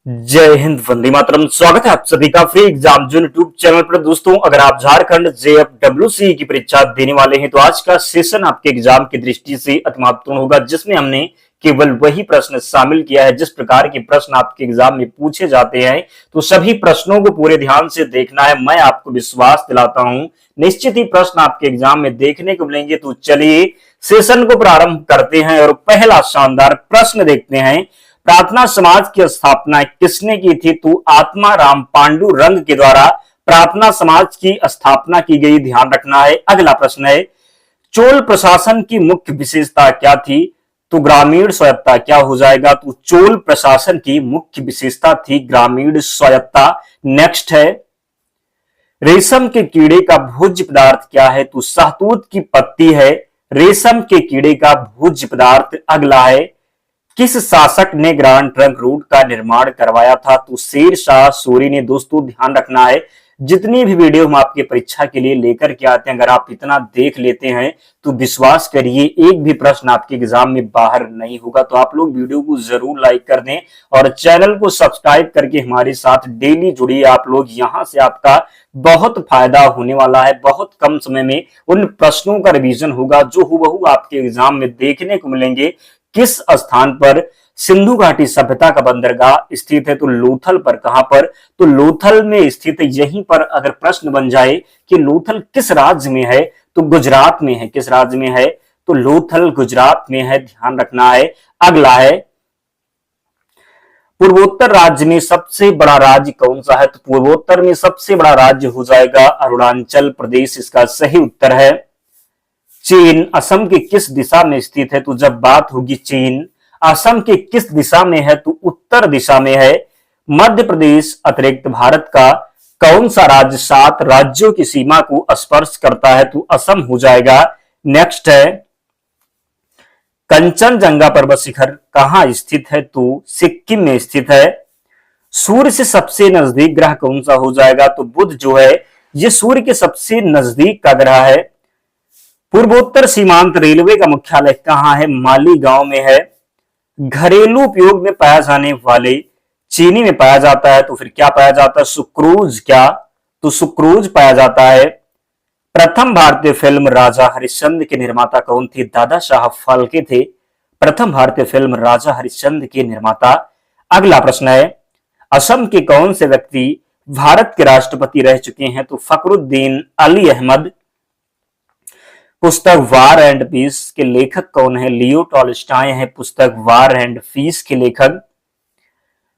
जय हिंद, वंदे मातरम। स्वागत है आप सभी का फ्री एग्जाम जो यूट्यूब चैनल पर। दोस्तों, अगर आप झारखंड JFWC की परीक्षा देने वाले हैं तो आज का सेशन आपके एग्जाम की दृष्टि से अति महत्वपूर्ण होगा, जिसमें हमने केवल वही प्रश्न शामिल किया है जिस प्रकार के प्रश्न आपके एग्जाम में पूछे जाते हैं। तो सभी प्रश्नों को पूरे ध्यान से देखना है। मैं आपको विश्वास दिलाता हूं निश्चित ही प्रश्न आपके एग्जाम में देखने को मिलेंगे। तो चलिए सेशन को प्रारंभ करते हैं और पहला शानदार प्रश्न देखते हैं। प्रार्थना समाज की स्थापना किसने की थी? तो आत्मा राम पांडु रंग के द्वारा प्रार्थना समाज की स्थापना की गई, ध्यान रखना है। अगला प्रश्न है, चोल प्रशासन की मुख्य विशेषता क्या थी? तो ग्रामीण स्वायत्ता। क्या हो जाएगा? तो चोल प्रशासन की मुख्य विशेषता थी ग्रामीण स्वायत्ता। नेक्स्ट है, रेशम के कीड़े का भोज्य पदार्थ क्या है? तो शहतूत की पत्ती है रेशम के कीड़े का भोज्य पदार्थ। अगला है, किस शासक ने ग्रांड ट्रंक रोड का निर्माण करवाया था? तो शेर शाह सूरी ने। दोस्तों ध्यान रखना है, जितनी भी वीडियो हम आपके परीक्षा के लिए लेकर के आते हैं, अगर आप इतना देख लेते हैं तो विश्वास करिए एक भी प्रश्न आपके एग्जाम में बाहर नहीं होगा। तो आप लोग वीडियो को जरूर लाइक कर दें और चैनल को सब्सक्राइब करके हमारे साथ डेली जुड़िए। आप लोग यहां से आपका बहुत फायदा होने वाला है। बहुत कम समय में उन प्रश्नों का रिवीजन होगा जो हुबहू आपके एग्जाम में देखने को मिलेंगे। किस स्थान पर सिंधु घाटी सभ्यता का बंदरगाह स्थित है? तो लोथल पर। कहां पर? तो लोथल में स्थित है। यहीं पर अगर प्रश्न बन जाए कि लोथल किस राज्य में है, तो गुजरात में है। किस राज्य में है? तो लोथल गुजरात में है, ध्यान रखना है। अगला है, पूर्वोत्तर राज्य में सबसे बड़ा राज्य कौन सा है? तो पूर्वोत्तर में सबसे बड़ा राज्य हो जाएगा अरुणाचल प्रदेश। इसका सही उत्तर है चीन। असम के किस दिशा में स्थित है? तो जब बात होगी चीन असम के किस दिशा में है, तो उत्तर दिशा में है। मध्य प्रदेश अतिरिक्त भारत का कौन सा राज्य 7 राज्यों की सीमा को स्पर्श करता है? तो असम हो जाएगा। नेक्स्ट है, कंचनजंगा पर्वत शिखर कहां स्थित है? तो सिक्किम में स्थित है। सूर्य से सबसे नजदीक ग्रह कौन सा हो जाएगा? तो बुध जो है ये सूर्य के सबसे नजदीक का ग्रह है। पूर्वोत्तर सीमांत रेलवे का मुख्यालय कहां है? मालीगांव में है। घरेलू उपयोग में पाया जाने वाले चीनी में पाया जाता है, तो फिर क्या पाया जाता है? सुक्रोज। क्या? तो सुक्रोज पाया जाता है। प्रथम भारतीय फिल्म राजा हरिश्चंद्र के निर्माता कौन थे? दादा साहब फाल्के थे प्रथम भारतीय फिल्म राजा हरिश्चंद्र के निर्माता। अगला प्रश्न है, असम के कौन से व्यक्ति भारत के राष्ट्रपति रह चुके हैं? तो फखरुद्दीन अली अहमद। पुस्तक वार एंड पीस के लेखक कौन है? लियो टॉल्स्टॉय है पुस्तक वार एंड पीस के लेखक।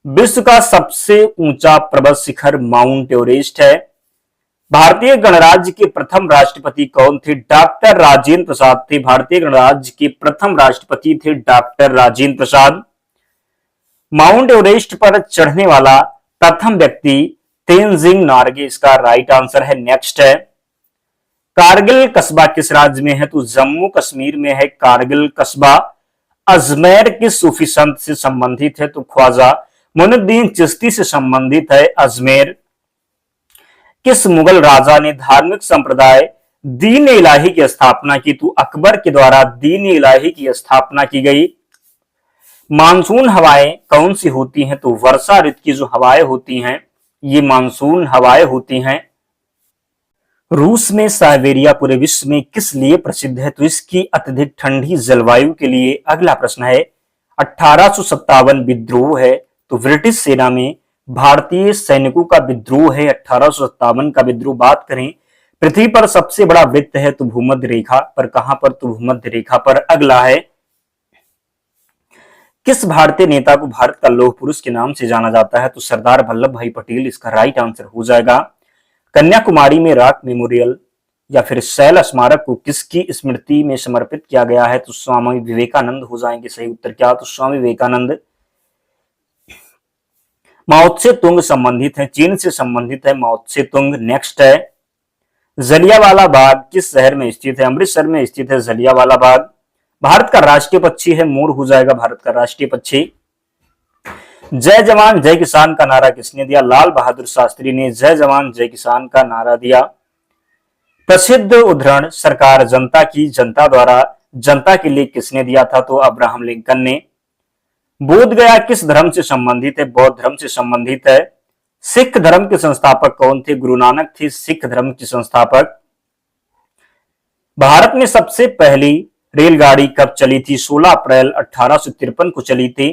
विश्व का सबसे ऊंचा पर्वत शिखर माउंट एवरेस्ट है। भारतीय गणराज्य के प्रथम राष्ट्रपति कौन थे? डॉक्टर राजेंद्र प्रसाद थे। भारतीय गणराज्य के प्रथम राष्ट्रपति थे doctor Rajendra Prasad. Mount Everest पर चढ़ने वाला प्रथम व्यक्ति तेनजिंग नोर्गे, इसका राइट आंसर है। नेक्स्ट है, कारगिल कस्बा किस राज्य में है? तो जम्मू कश्मीर में है कारगिल कस्बा। अजमेर किस सूफी संत से संबंधित है? तो ख्वाजा मुइनुद्दीन चिश्ती से संबंधित है अजमेर। किस मुगल राजा ने धार्मिक संप्रदाय दीन इलाही की स्थापना की? तो अकबर के द्वारा दीन इलाही की स्थापना की गई। मानसून हवाएं कौन सी होती हैं? तो वर्षा ऋतु की जो हवाएं होती हैं ये मानसून हवाएं होती हैं। रूस में साइबेरिया पूरे विश्व में किस लिए प्रसिद्ध है? तो इसकी अत्यधिक ठंडी जलवायु के लिए। अगला प्रश्न है, 1857 विद्रोह है तो ब्रिटिश सेना में भारतीय सैनिकों का विद्रोह है 1857 का विद्रोह। बात करें पृथ्वी पर सबसे बड़ा वृत्त है तो भूमध्य रेखा पर। कहां पर? तो भूमध्य रेखा पर। अगला है, किस भारतीय नेता को भारत का लौह पुरुष के नाम से जाना जाता है? तो सरदार वल्लभ भाई पटेल, इसका राइट आंसर हो जाएगा। कन्याकुमारी में रॉक मेमोरियल या फिर शैल स्मारक को किसकी स्मृति में समर्पित किया गया है? तो स्वामी विवेकानंद हो जाएंगे सही उत्तर। क्या? तो स्वामी विवेकानंद। माओ से तुंग संबंधित है, चीन से संबंधित है माओ से तुंग। नेक्स्ट है, जलियांवाला बाग किस शहर में स्थित है? अमृतसर में स्थित है जलियांवाला बाग। भारत का राष्ट्रीय पक्षी है मोर, हो जाएगा भारत का राष्ट्रीय पक्षी। जय जवान जय किसान का नारा किसने दिया? लाल बहादुर शास्त्री ने जय जवान जय किसान का नारा दिया। प्रसिद्ध उद्धरण सरकार जनता की जनता द्वारा जनता के लिए किसने दिया था? तो अब्राहम लिंकन ने। बोध गया किस धर्म से संबंधित है? बौद्ध धर्म से संबंधित है। सिख धर्म के संस्थापक कौन थे? गुरु नानक थे सिख धर्म के संस्थापक। भारत में सबसे पहली रेलगाड़ी कब चली थी? 16 अप्रैल 1853 को चली थी।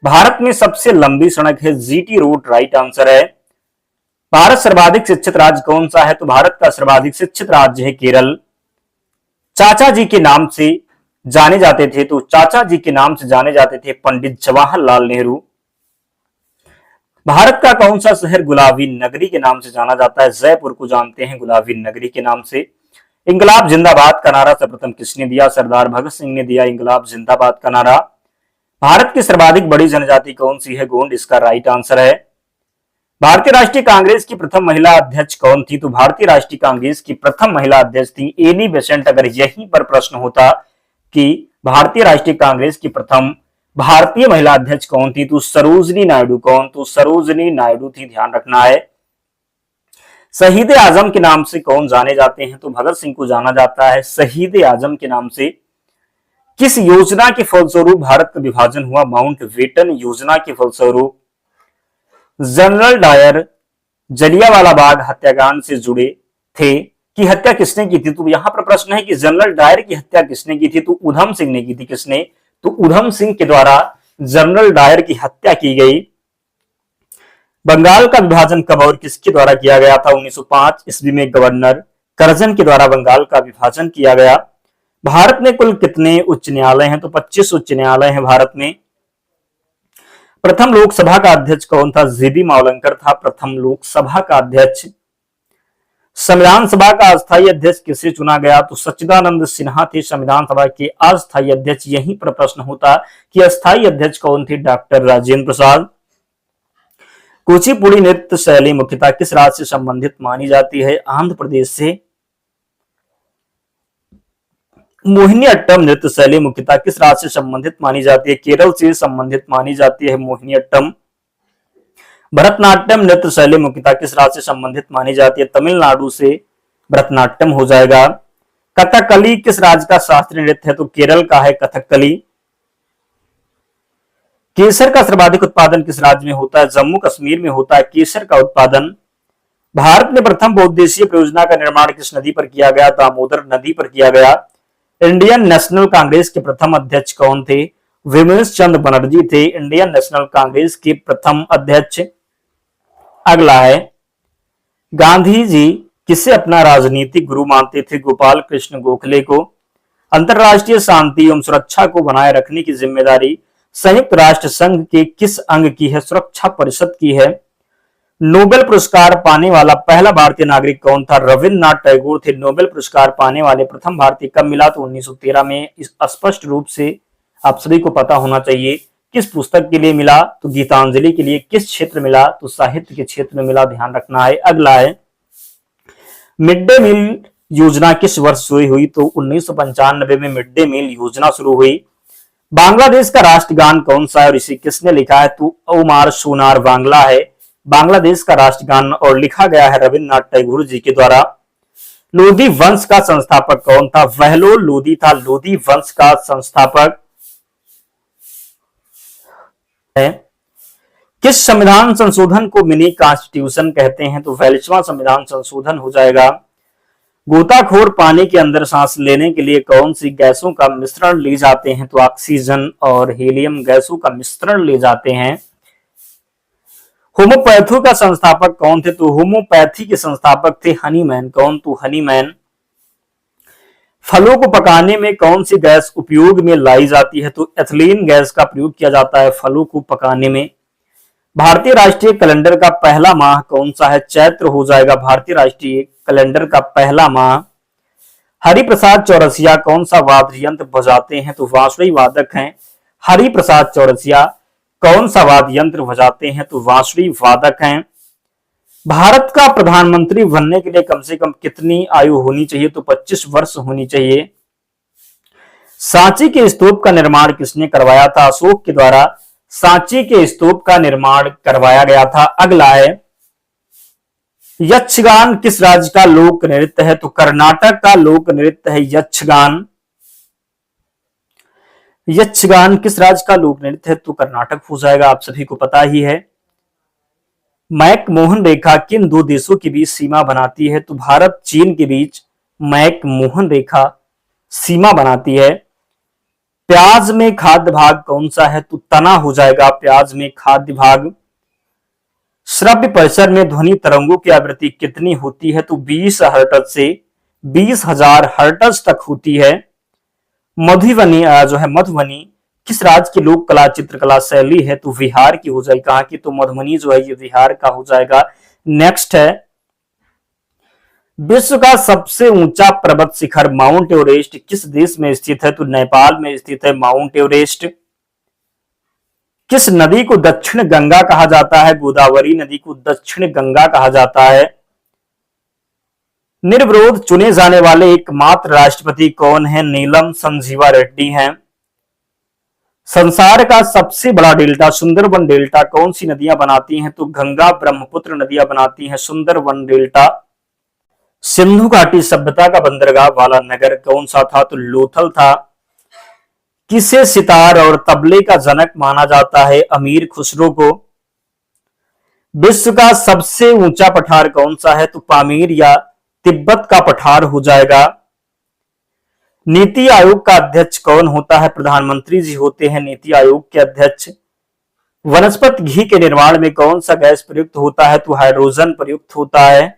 भारत में सबसे लंबी सड़क है जीटी रोड, राइट आंसर है। भारत सर्वाधिक शिक्षित राज्य कौन सा है? तो भारत का सर्वाधिक शिक्षित राज्य है केरल। चाचा जी के नाम से जाने जाते थे, तो चाचा जी के नाम से जाने जाते थे पंडित जवाहरलाल नेहरू। भारत का कौन सा शहर गुलाबी नगरी के नाम से जाना जाता है? जयपुर को जानते हैं गुलाबी नगरी के नाम से। इंकलाब जिंदाबाद का नारा सर्वप्रथम किसने दिया? सरदार भगत सिंह ने दिया इंकलाब जिंदाबाद का नारा। भारत की सर्वाधिक बड़ी जनजाति कौन सी है? गोंड, इसका राइट आंसर है। भारतीय राष्ट्रीय कांग्रेस की प्रथम महिला अध्यक्ष कौन थी? तो भारतीय राष्ट्रीय कांग्रेस की प्रथम महिला अध्यक्ष थी एनी बेसेंट। अगर यहीं पर प्रश्न होता कि भारतीय राष्ट्रीय कांग्रेस की प्रथम भारतीय महिला अध्यक्ष कौन थी, तो सरोजनी नायडू। कौन? तो सरोजनी नायडू थी, ध्यान रखना है। शहीद आजम के नाम से कौन जाने जाते हैं? तो भगत सिंह को जाना जाता है शहीद आजम के नाम से। किस योजना के फलस्वरूप भारत का विभाजन हुआ? माउंट बेटन योजना के फलस्वरूप। जनरल डायर जलियांवाला बाग हत्याकांड से जुड़े थे कि हत्या किसने की थी? तो यहां पर प्रश्न है कि जनरल डायर की हत्या किसने की थी? तो उधम सिंह ने की थी। किसने? तो उधम सिंह के द्वारा जनरल डायर की हत्या की गई। बंगाल का विभाजन कब और किसके द्वारा किया गया था? 1905 ईस्वी में गवर्नर करजन के द्वारा बंगाल का विभाजन किया गया। भारत में कुल कितने उच्च न्यायालय हैं? तो 25 उच्च न्यायालय हैं भारत में। प्रथम लोकसभा का अध्यक्ष कौन था? जीबी मावलंकर था प्रथम लोकसभा का अध्यक्ष। संविधान सभा का अस्थायी अध्यक्ष किसे चुना गया? तो सच्चिदानंद सिन्हा थे संविधान सभा के अस्थायी अध्यक्ष। यहीं पर प्रश्न होता कि अस्थायी अध्यक्ष कौन थे? डॉक्टर राजेंद्र प्रसाद। कुचिपुड़ी नृत्य शैली मुख्यतः किस राज्य से संबंधित मानी जाती है? आंध्र प्रदेश से। मोहिनीअट्टम नृत्य शैली मुख्यतः किस राज्य से संबंधित मानी जाती है? केरल से संबंधित मानी जाती है मोहिनीअट्टम। भरतनाट्यम नृत्य शैली मुख्यतः किस राज्य से संबंधित मानी जाती है? तमिलनाडु से भरतनाट्यम हो जाएगा। कथकली किस राज्य का शास्त्रीय नृत्य है? तो केरल का है कथकली। केसर का सर्वाधिक उत्पादन किस राज्य में होता है? जम्मू कश्मीर में होता है केसर का उत्पादन। भारत में प्रथम बहुउद्देशीय परियोजना का निर्माण किस नदी पर किया गया? दामोदर नदी पर किया गया। इंडियन नेशनल कांग्रेस के प्रथम अध्यक्ष कौन थे? विमलेश चंद्र बनर्जी थे इंडियन नेशनल कांग्रेस के प्रथम अध्यक्ष। अगला है, गांधी जी किसे अपना राजनीतिक गुरु मानते थे? गोपाल कृष्ण गोखले को। अंतरराष्ट्रीय शांति एवं सुरक्षा को बनाए रखने की जिम्मेदारी संयुक्त राष्ट्र संघ के किस अंग की है? सुरक्षा परिषद की है। नोबेल पुरस्कार पाने वाला पहला भारतीय नागरिक कौन था? रविन्द्रनाथ टैगोर थे नोबेल पुरस्कार पाने वाले प्रथम भारतीय। कब मिला? तो 1913 में। इस स्पष्ट रूप से आप सभी को पता होना चाहिए। किस पुस्तक के लिए मिला? तो गीतांजलि के लिए। किस क्षेत्र मिला? तो साहित्य के क्षेत्र में मिला, ध्यान रखना है। अगला है, मिड डे मील योजना किस वर्ष शुरू हुई? तो 1995 में मिड डे मील योजना शुरू हुई। बांग्लादेश का राष्ट्रगान कौन सा है और इसे किसने लिखा है? तो ओमार सोनार बांग्ला है बांग्लादेश का राष्ट्रगान और लिखा गया है रविन्द्रनाथ टैगोर जी के द्वारा। लोधी वंश का संस्थापक कौन था? बहलोल लोधी था लोधी वंश का संस्थापक है। किस संविधान संशोधन को मिनी कॉन्स्टिट्यूशन कहते हैं? तो 42वां संविधान संशोधन हो जाएगा। गोताखोर पानी के अंदर सांस लेने के लिए कौन सी गैसों का मिश्रण ले जाते हैं? तो ऑक्सीजन और हीलियम गैसों का मिश्रण ले जाते हैं। होम्योपैथी का संस्थापक कौन थे? तो होम्योपैथी के संस्थापक थे हनीमैन। कौन? तो हनीमैन। फलों को पकाने में कौन सी गैस उपयोग में लाई जाती है? तो एथिलीन गैस का प्रयोग किया जाता है फलों को पकाने में। भारतीय राष्ट्रीय कैलेंडर का पहला माह कौन सा है? चैत्र हो जाएगा भारतीय राष्ट्रीय कैलेंडर का पहला माह। हरिप्रसाद चौरसिया कौन सा वाद्य यंत्र बजाते हैं? तो बांसुरी वादक हैं हरिप्रसाद चौरसिया। कौन सा वाद्य यंत्र बजाते हैं? तो बांसुरी वादक हैं। भारत का प्रधानमंत्री बनने के लिए कम से कम कितनी आयु होनी चाहिए? तो 25 वर्ष होनी चाहिए। सांची के स्तूप का निर्माण किसने करवाया था? अशोक के द्वारा सांची के स्तूप का निर्माण करवाया गया था। अगला है, यक्षगान किस राज्य का लोक नृत्य है? तो कर्नाटक का लोक नृत्य है यक्षगान। यक्षगान किस राज्य का लोक नृत्य है? तो कर्नाटक हो जाएगा, आप सभी को पता ही है। मैक-मोहन रेखा किन दो देशों के बीच सीमा बनाती है? तो भारत चीन के बीच मैक-मोहन रेखा सीमा बनाती है। प्याज में खाद्य भाग कौन सा है? तो तना हो जाएगा प्याज में खाद्य भाग। श्रव्य परिसर में ध्वनि तरंगों की आवृत्ति कितनी होती है? तो 20 हर्ट्ज से 20,000 हर्ट्ज तक होती है। मधुबनी जो है मधुबनी किस राज्य की लोक कला चित्रकला शैली है? तो बिहार की हो जाएगी। कहां की? तो मधुबनी जो है ये बिहार का हो जाएगा। नेक्स्ट है, विश्व का सबसे ऊंचा पर्वत शिखर माउंट एवरेस्ट किस देश में स्थित है? तो नेपाल में स्थित है माउंट एवरेस्ट। किस नदी को दक्षिण गंगा कहा जाता है? गोदावरी नदी को दक्षिण गंगा कहा जाता है। निर्विरोध चुने जाने वाले एकमात्र राष्ट्रपति कौन है? नीलम संजीवा रेड्डी हैं। संसार का सबसे बड़ा डेल्टा सुंदरबन डेल्टा कौन सी नदियां बनाती हैं? तो गंगा ब्रह्मपुत्र नदियां बनाती हैं सुंदरबन डेल्टा। सिंधु घाटी सभ्यता का बंदरगाह वाला नगर कौन सा था? तो लोथल था। किसे सितार और तबले का जनक माना जाता है? अमीर खुसरो को। विश्व का सबसे ऊंचा पठार कौन सा है? तो पामीर या तिब्बत का पठार हो जाएगा। नीति आयोग का अध्यक्ष कौन होता है? प्रधानमंत्री जी होते हैं नीति आयोग के अध्यक्ष। वनस्पति घी के निर्माण में कौन सा गैस प्रयुक्त होता है? तो हाइड्रोजन प्रयुक्त होता है।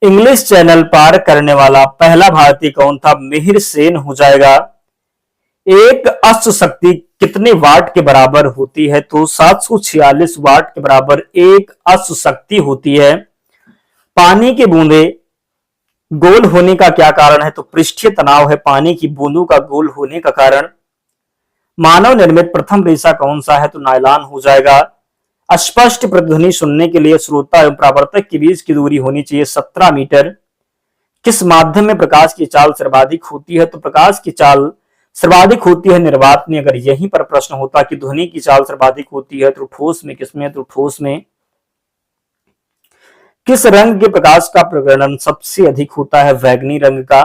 इंग्लिश चैनल पार करने वाला पहला भारतीय कौन था? मिहिर सेन हो जाएगा। एक अश्व शक्ति कितने वाट के बराबर होती है? तो 746 वाट के बराबर एक अश्व शक्ति होती है। पानी की बूंदे गोल होने का क्या कारण है? तो पृष्ठीय तनाव है पानी की बूंदों का गोल होने का कारण। मानव निर्मित प्रथम रेशा कौन सा है? तो नायलॉन हो जाएगा। स्पष्ट प्रतिध्वनि सुनने के लिए श्रोता एवं परावर्तक के बीच की दूरी होनी चाहिए 17 मीटर। किस माध्यम में प्रकाश की चाल सर्वाधिक होती है? तो प्रकाश की चाल सर्वाधिक होती है निर्वात में। अगर यहीं पर प्रश्न होता कि ध्वनि की चाल सर्वाधिक होती है तो ठोस में, किसमें? तो ठोस में। किस रंग के प्रकाश का प्रकरण सबसे अधिक होता है? बैगनी रंग का।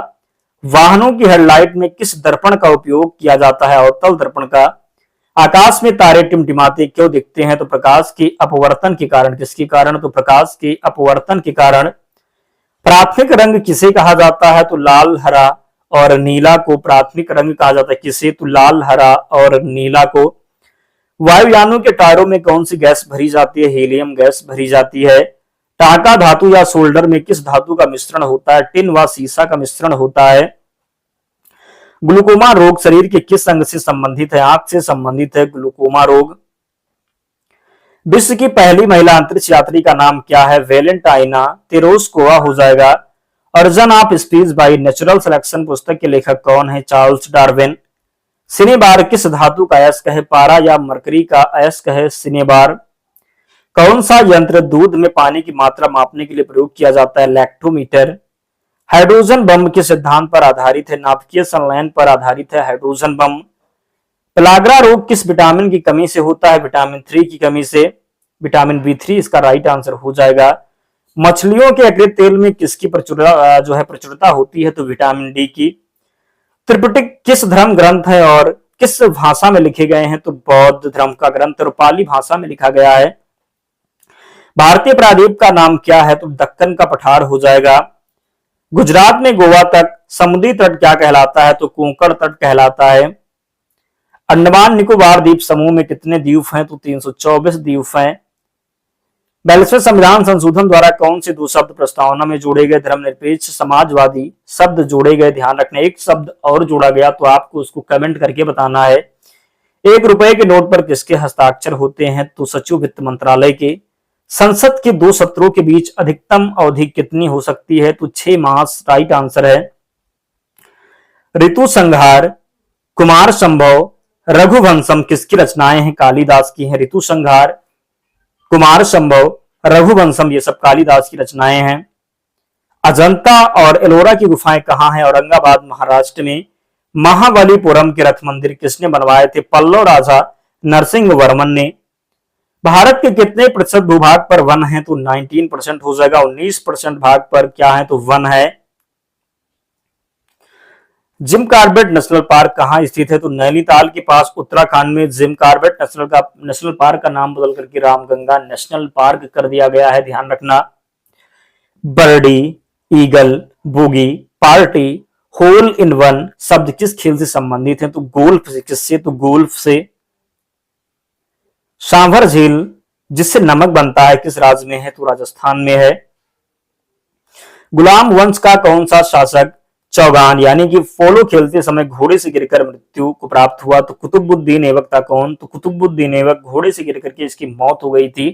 वाहनों की हेडलाइट में किस दर्पण का उपयोग किया जाता है? अवतल दर्पण का। आकाश में तारे टिमटिमाते क्यों दिखते हैं? तो प्रकाश के अपवर्तन के कारण। किसके कारण? तो प्रकाश के अपवर्तन के कारण। प्राथमिक रंग किसे कहा जाता है? तो लाल, हरा और नीला को प्राथमिक रंग कहा जाता है। किसे? तो लाल, हरा और नीला को। वायुयानों के टायरों में कौन सी गैस भरी जाती है? हीलियम गैस भरी जाती है। टाका धातु या सोल्डर में किस धातु का मिश्रण होता है? टिन व सीसा का मिश्रण होता है। ग्लूकोमा रोग शरीर के किस अंग से संबंधित है? आंख से संबंधित है ग्लूकोमा रोग। विश्व की पहली महिला अंतरिक्ष यात्री का नाम क्या है? वेलेंटाइना तेरोस्कोवा हो जाएगा। Origin of species by natural selection पुस्तक के लेखक कौन है? Charles Darwin. सिनेबार किस धातु का अयस्क है? पारा या मरकरी का अयस्क है सिनेबार। कौन सा यंत्र दूध में पानी की मात्रा मापने के लिए प्रयोग किया जाता है? लैक्टोमीटर। हाइड्रोजन बम के सिद्धांत पर आधारित है? नाभिकीय संलयन पर आधारित है हाइड्रोजन बम। पेलाग्रा रोग किस विटामिन की कमी से होता है? विटामिन 3 की कमी से। विटामिन B3 इसका राइट आंसर हो जाएगा। मछलियों के यकृत तेल में किसकी प्रचुरता होती है? तो विटामिन डी की। त्रिपिटक किस धर्म ग्रंथ है और किस भाषा में लिखे गए हैं? तो बौद्ध धर्म का ग्रंथ और पाली भाषा में लिखा गया है। भारतीय प्रायद्वीप का नाम क्या है? तो दक्कन का पठार हो जाएगा। गुजरात में गोवा तक समुद्री तट क्या कहलाता है? तो कोंकण तट कहलाता है। अंडमान निकोबार द्वीप समूह में कितने द्वीप हैं? तो 324 द्वीप हैं। 42वें संविधान संशोधन द्वारा कौन से दो शब्द प्रस्तावना में जोड़े गए? धर्मनिरपेक्ष समाजवादी शब्द जोड़े गए। ध्यान रखना, एक शब्द और जोड़ा गया तो आपको उसको कमेंट करके बताना है। 1 रुपए के नोट पर किसके हस्ताक्षर होते हैं? तो सचिव वित्त मंत्रालय के। संसद के 2 सत्रों के बीच अधिकतम अवधि कितनी हो सकती है? तो 6 मास राइट आंसर है। ऋतु संहार, कुमार संभव, रघुवंशम किसकी रचनाएं हैं? कालिदास की हैं। ऋतु संहार, कुमार संभव, रघुवंशम ये सब कालिदास की रचनाएं हैं। अजंता और एलोरा की गुफाएं कहां हैं? औरंगाबाद महाराष्ट्र में। महाबलीपुरम के रथ मंदिर किसने बनवाए थे? पल्लव राजा नरसिंह वर्मन ने। भारत के कितने प्रतिशत भूभाग पर वन है? तो 19% हो जाएगा। 19% भाग पर क्या है? तो वन है। जिम कॉर्बेट नेशनल पार्क कहाँ स्थित है? तो नैनीताल के पास उत्तराखंड में जिम कॉर्बेट नेशनल पार्क का नाम बदल करके रामगंगा नेशनल पार्क कर दिया गया है, ध्यान रखना। Birdie, eagle, bogey, party, hole in one शब्द किस खेल से संबंधित है? तो गोल्फ से। किससे? तो गोल्फ से। सांभर झील जिससे नमक बनता है किस राज्य में है? तो राजस्थान में है। गुलाम वंश का कौन सा शासक चौगान यानी कि पोलो खेलते समय घोड़े से गिरकर मृत्यु को प्राप्त हुआ? तो कुतुबुद्दीन ऐबक था। कौन? तो कुतुबुद्दीन ऐबक, घोड़े से गिरकर के इसकी मौत हो गई थी।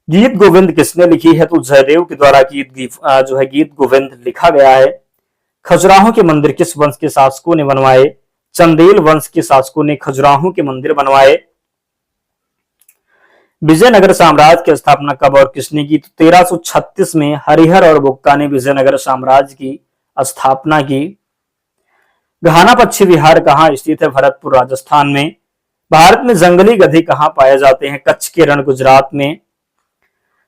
गीत गोविंद किसने लिखी है? तो जयदेव के द्वारा गीत गोविंद लिखा गया है। खजुराहो के मंदिर किस वंश के शासकों ने बनवाए? चंदेल वंश के शासकों ने खजुराहो के मंदिर बनवाए। विजयनगर साम्राज्य की स्थापना कब और किसने की? तो 1336 में हरिहर और बुक्का ने विजयनगर साम्राज्य की स्थापना की। घाना पक्षी विहार कहाँ स्थित है? भरतपुर राजस्थान में। भारत में जंगली गधे कहाँ पाए जाते हैं? कच्छ के रण गुजरात में।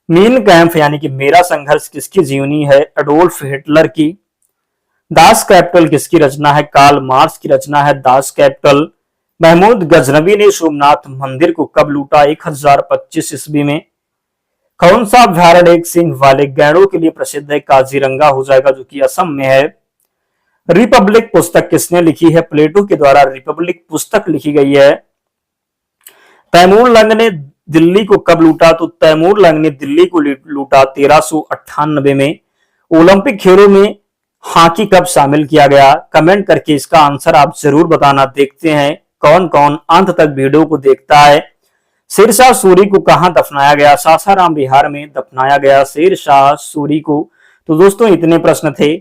मीन कैंप यानी कि मेरा संघर्ष किसकी जीवनी है? एडोल्फ हिटलर की। दास कैपिटल किसकी रचना है? कार्ल मार्क्स की रचना है दास कैपिटल। महमूद गजनवी ने सोमनाथ मंदिर को कब लूटा? 1025 ईस्वी में। कौन सा अभ्यारण्य एक सिंह वाले गैंडों के लिए प्रसिद्ध है? काजीरंगा हो जाएगा, जो कि असम में है। रिपब्लिक पुस्तक किसने लिखी है? प्लेटो के द्वारा रिपब्लिक पुस्तक लिखी गई है। तैमूर लंग ने दिल्ली को कब लूटा? तो तैमूर लंग ने दिल्ली को लूटा 1398 में। ओलंपिक खेलों में हॉकी कब शामिल किया गया? कमेंट करके इसका आंसर आप जरूर बताना। देखते हैं कौन कौन अंत तक वीडियो को देखता है। शेरशाह सूरी को कहां दफनाया गया? सासाराम बिहार में दफनाया गया शेरशाह सूरी को। तो दोस्तों इतने प्रश्न थे,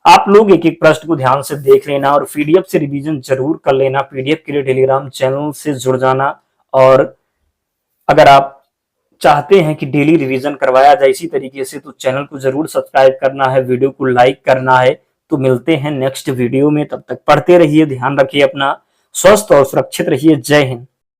आप लोग एक एक प्रश्न को ध्यान से देख लेना और पीडीएफ से रिवीजन जरूर कर लेना। पीडीएफ के लिए टेलीग्राम चैनल से जुड़ जाना, और अगर आप चाहते हैं कि डेली रिवीजन करवाया जाए इसी तरीके से, तो चैनल को जरूर सब्सक्राइब करना है, वीडियो को लाइक करना है। तो मिलते हैं नेक्स्ट वीडियो में, तब तक पढ़ते रहिए, ध्यान रखिए अपना, स्वस्थ और सुरक्षित रहिए। जय हिंद।